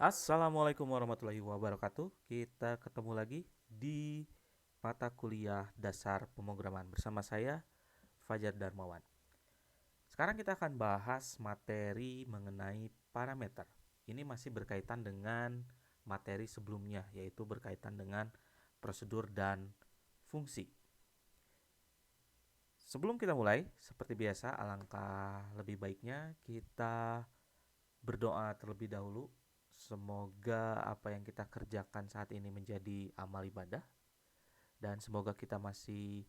Assalamualaikum warahmatullahi wabarakatuh. Kita ketemu lagi di mata kuliah dasar pemrograman bersama saya Fajar Darmawan. Sekarang kita akan bahas materi mengenai parameter. Ini masih berkaitan dengan materi sebelumnya, yaitu berkaitan dengan prosedur dan fungsi. Sebelum kita mulai, seperti biasa, alangkah lebih baiknya kita berdoa terlebih dahulu. Semoga apa yang kita kerjakan saat ini menjadi amal ibadah, dan semoga kita masih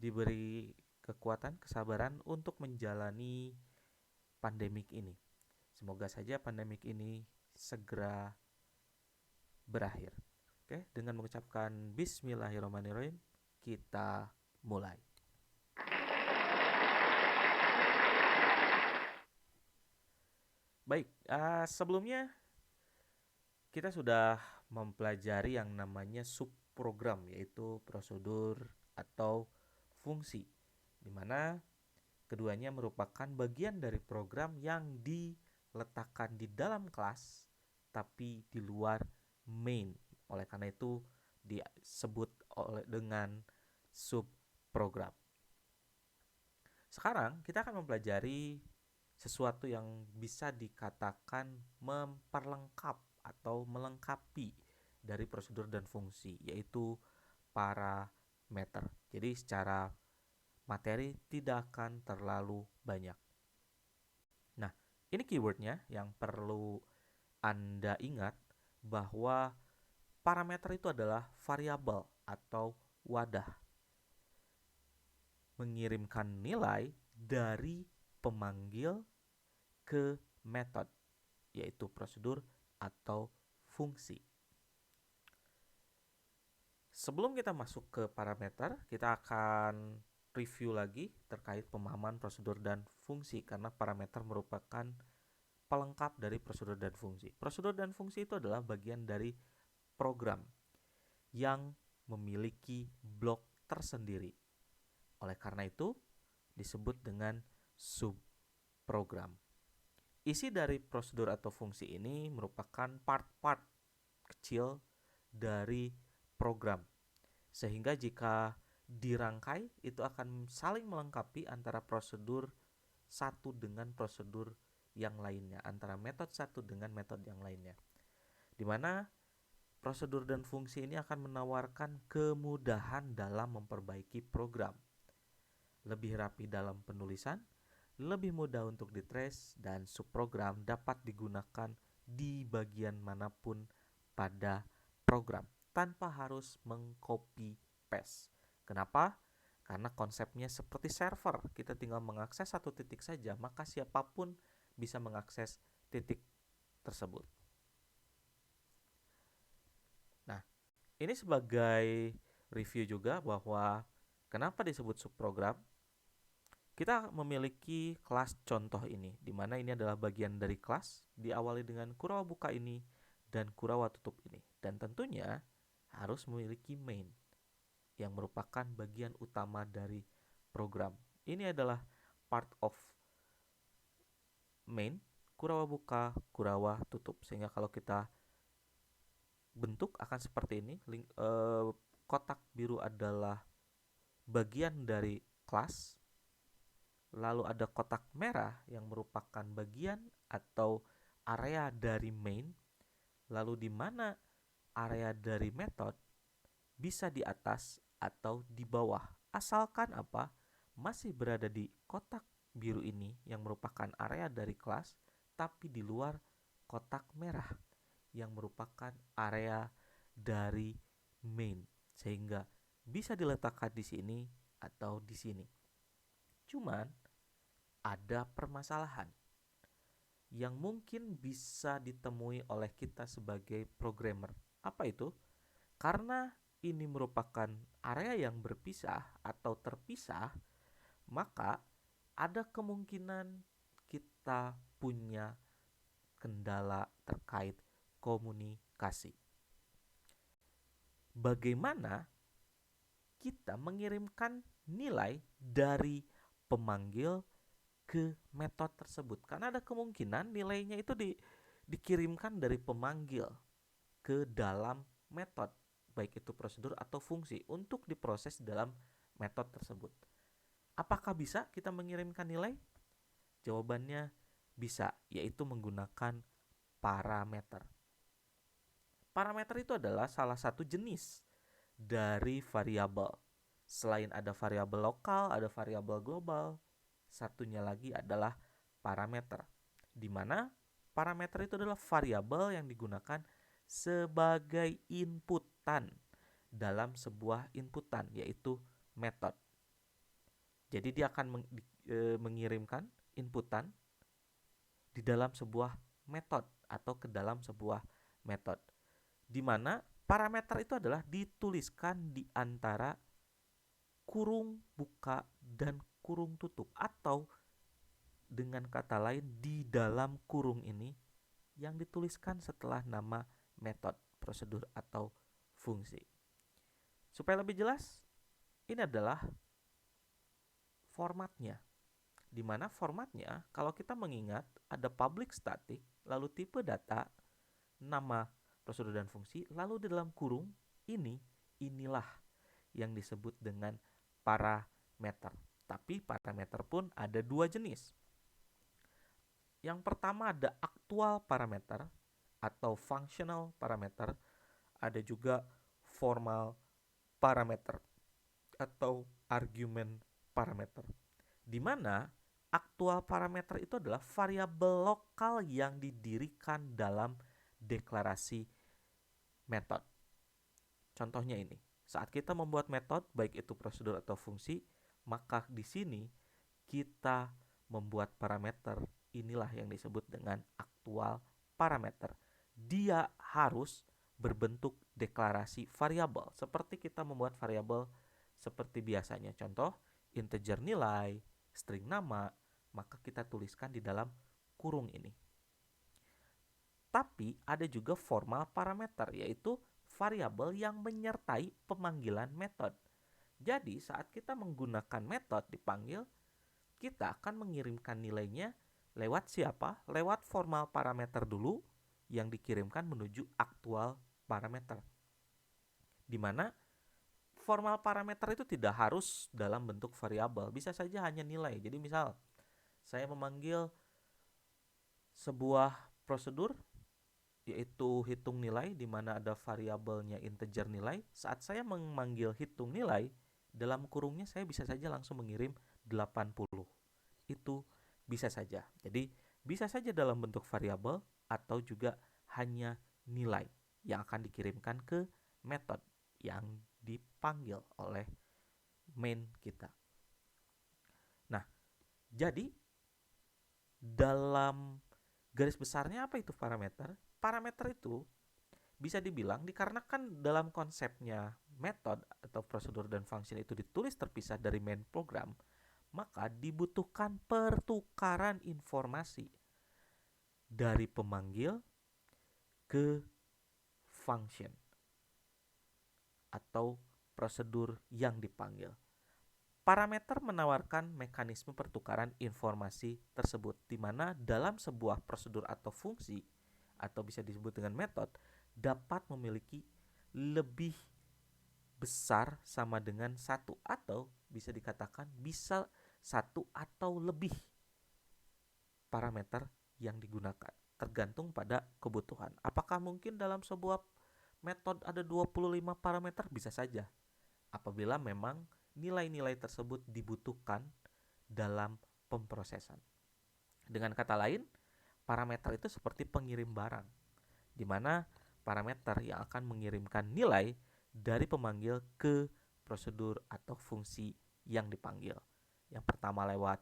diberi kekuatan, kesabaran untuk menjalani pandemik ini. Semoga saja pandemik ini segera berakhir. Oke, dengan mengucapkan Bismillahirrahmanirrahim, kita mulai. Baik, sebelumnya kita sudah mempelajari yang namanya subprogram, yaitu prosedur atau fungsi, di mana keduanya merupakan bagian dari program yang diletakkan di dalam kelas tapi di luar main. Oleh karena itu disebut dengan subprogram. Sekarang kita akan mempelajari sesuatu yang bisa dikatakan memperlengkap atau melengkapi dari prosedur dan fungsi, yaitu parameter. Jadi secara materi tidak akan terlalu banyak. Nah, ini keywordnya yang perlu Anda ingat, bahwa parameter itu adalah variabel atau wadah mengirimkan nilai dari pemanggil ke metode, yaitu prosedur atau fungsi. Sebelum kita masuk ke parameter, kita akan review lagi terkait pemahaman prosedur dan fungsi, karena parameter merupakan pelengkap dari prosedur dan fungsi. Prosedur dan fungsi itu adalah bagian dari program yang memiliki blok tersendiri. Oleh karena itu, disebut dengan subprogram. Isi dari prosedur atau fungsi ini merupakan part-part kecil dari program, sehingga jika dirangkai itu akan saling melengkapi antara prosedur satu dengan prosedur yang lainnya, antara metode satu dengan metode yang lainnya, di mana prosedur dan fungsi ini akan menawarkan kemudahan dalam memperbaiki program, lebih rapi dalam penulisan, lebih mudah untuk ditrace, dan subprogram dapat digunakan di bagian manapun pada program tanpa harus mengcopy paste. Kenapa? Karena konsepnya seperti server, kita tinggal mengakses satu titik saja, maka siapapun bisa mengakses titik tersebut. Nah, ini sebagai review juga bahwa kenapa disebut subprogram. Kita memiliki kelas contoh ini, di mana ini adalah bagian dari kelas, diawali dengan Kurawa buka ini dan Kurawa tutup ini. Dan tentunya harus memiliki main, yang merupakan bagian utama dari program. Ini adalah part of main, Kurawa buka, Kurawa tutup. Sehingga kalau kita bentuk akan seperti ini, kotak biru adalah bagian dari kelas, lalu ada kotak merah yang merupakan bagian atau area dari main, lalu di mana area dari method bisa di atas atau di bawah, asalkan apa? Masih berada di kotak biru ini yang merupakan area dari kelas, tapi di luar kotak merah yang merupakan area dari main, sehingga bisa diletakkan di sini atau di sini. Cuman ada permasalahan yang mungkin bisa ditemui oleh kita sebagai programmer. Apa itu? Karena ini merupakan area yang berpisah atau terpisah, maka ada kemungkinan kita punya kendala terkait komunikasi. Bagaimana kita mengirimkan nilai dari pemanggil ke metode tersebut? Karena ada kemungkinan nilainya itu dikirimkan dari pemanggil ke dalam metode, baik itu prosedur atau fungsi, untuk diproses dalam metode tersebut. Apakah bisa kita mengirimkan nilai? Jawabannya bisa, yaitu menggunakan parameter. Parameter itu adalah salah satu jenis dari variabel. Selain ada variabel lokal, ada variabel global. Satunya lagi adalah parameter, di mana parameter itu adalah variabel yang digunakan sebagai inputan dalam sebuah inputan, yaitu metode. Jadi dia akan mengirimkan inputan di dalam sebuah metode atau ke dalam sebuah metode, di mana parameter itu adalah dituliskan di antara kurung buka dan kurung tutup, atau dengan kata lain di dalam kurung ini yang dituliskan setelah nama metode, prosedur, atau fungsi. Supaya lebih jelas, ini adalah formatnya. Di mana formatnya, kalau kita mengingat ada public static, lalu tipe data, nama, prosedur, dan fungsi, lalu di dalam kurung inilah yang disebut dengan parameter. Tapi parameter pun ada dua jenis. Yang pertama ada aktual parameter atau functional parameter, ada juga formal parameter atau argument parameter. Di mana aktual parameter itu adalah variabel lokal yang didirikan dalam deklarasi metode. Contohnya ini, saat kita membuat metode, baik itu prosedur atau fungsi, maka di sini kita membuat parameter. Inilah yang disebut dengan aktual parameter. Dia harus berbentuk deklarasi variabel, seperti kita membuat variabel seperti biasanya. Contoh, integer nilai, string nama, maka kita tuliskan di dalam kurung ini. Tapi ada juga formal parameter, yaitu variabel yang menyertai pemanggilan metode. Jadi saat kita menggunakan metode dipanggil, kita akan mengirimkan nilainya lewat siapa? Lewat formal parameter dulu yang dikirimkan menuju aktual parameter. Di mana formal parameter itu tidak harus dalam bentuk variabel, bisa saja hanya nilai. Jadi misal saya memanggil sebuah prosedur yaitu hitung nilai, di mana ada variabelnya integer nilai. Saat saya memanggil hitung nilai, dalam kurungnya saya bisa saja langsung mengirim 80. Itu bisa saja. Jadi bisa saja dalam bentuk variabel atau juga hanya nilai yang akan dikirimkan ke metode yang dipanggil oleh main kita. Nah, jadi dalam garis besarnya apa itu parameter? Parameter itu bisa dibilang dikarenakan dalam konsepnya metode atau prosedur dan function itu ditulis terpisah dari main program, maka dibutuhkan pertukaran informasi dari pemanggil ke function atau prosedur yang dipanggil. Parameter menawarkan mekanisme pertukaran informasi tersebut, di mana dalam sebuah prosedur atau fungsi, atau bisa disebut dengan metode, dapat memiliki lebih besar sama dengan satu, atau bisa dikatakan bisa satu atau lebih parameter yang digunakan, tergantung pada kebutuhan. Apakah mungkin dalam sebuah metode ada 25 parameter? Bisa saja, apabila memang nilai-nilai tersebut dibutuhkan dalam pemrosesan. Dengan kata lain, parameter itu seperti pengirim barang, di mana parameter yang akan mengirimkan nilai dari pemanggil ke prosedur atau fungsi yang dipanggil. Yang pertama lewat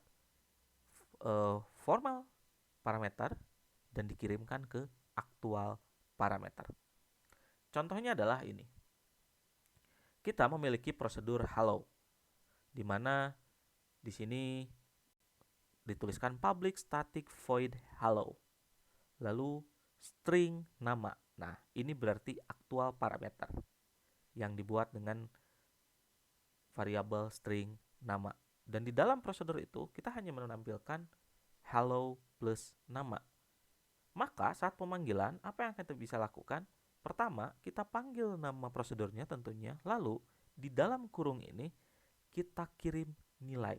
formal parameter dan dikirimkan ke aktual parameter. Contohnya adalah ini. Kita memiliki prosedur hello, di mana di sini dituliskan public static void hello, lalu string nama. Nah, ini berarti aktual parameter yang dibuat dengan variabel string nama. Dan di dalam prosedur itu kita hanya menampilkan hello plus nama. Maka saat pemanggilan, apa yang kita bisa lakukan? Pertama, kita panggil nama prosedurnya tentunya, lalu di dalam kurung ini kita kirim nilai,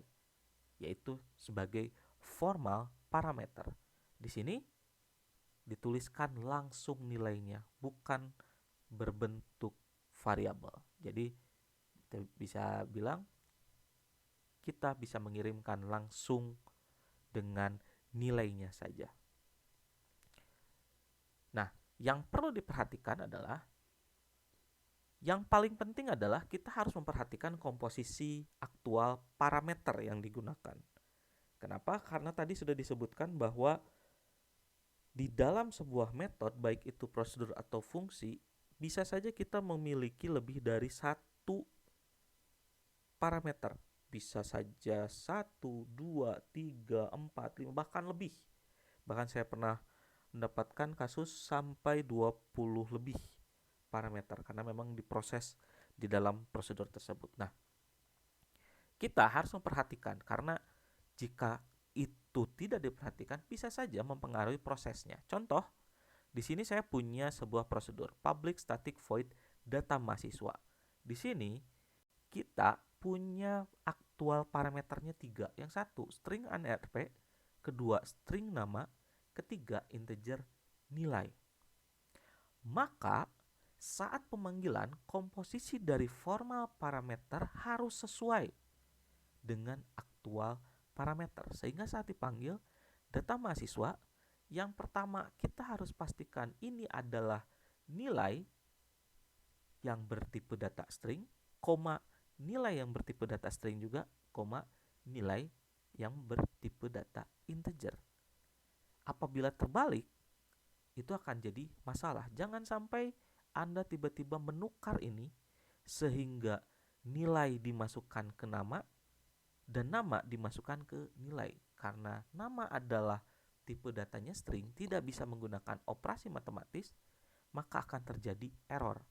yaitu sebagai formal parameter. Di sini dituliskan langsung nilainya, bukan berbentuk variabel. Jadi kita bisa bilang kita bisa mengirimkan langsung dengan nilainya saja. Nah, yang perlu diperhatikan adalah yang paling penting adalah kita harus memperhatikan komposisi aktual parameter yang digunakan. Kenapa? Karena tadi sudah disebutkan bahwa di dalam sebuah metode, baik itu prosedur atau fungsi, bisa saja kita memiliki lebih dari satu parameter. Bisa saja 1, 2, 3, 4, 5, bahkan lebih. Bahkan saya pernah mendapatkan kasus sampai 20 lebih parameter karena memang diproses di dalam prosedur tersebut. Nah, kita harus memperhatikan karena jika itu tidak diperhatikan bisa saja mempengaruhi prosesnya. Contoh, di sini saya punya sebuah prosedur public static void data mahasiswa. Di sini kita punya aktual parameternya 3. Yang satu string unrp, kedua string nama, ketiga integer nilai. Maka saat pemanggilan komposisi dari formal parameter harus sesuai dengan aktual parameter. Sehingga saat dipanggil data mahasiswa, yang pertama kita harus pastikan ini adalah nilai yang bertipe data string, koma nilai yang bertipe data string juga, koma nilai yang bertipe data integer. Apabila terbalik, itu akan jadi masalah. Jangan sampai Anda tiba-tiba menukar ini sehingga nilai dimasukkan ke nama dan nama dimasukkan ke nilai. Karena nama adalah tipe datanya string, tidak bisa menggunakan operasi matematis, maka akan terjadi error.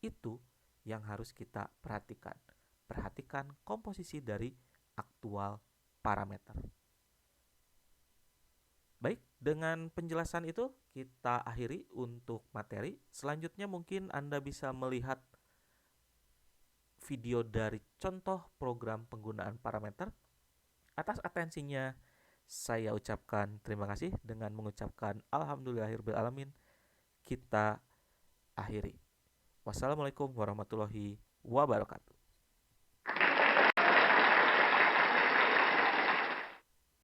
Itu yang harus kita perhatikan. Perhatikan komposisi dari aktual parameter. Baik, dengan penjelasan itu kita akhiri untuk materi. Selanjutnya mungkin Anda bisa melihat video dari contoh program penggunaan parameter. Atas atensinya saya ucapkan terima kasih dengan mengucapkan alhamdulillahirobbilalamin. Kita akhiri. Wassalamualaikum warahmatullahi wabarakatuh.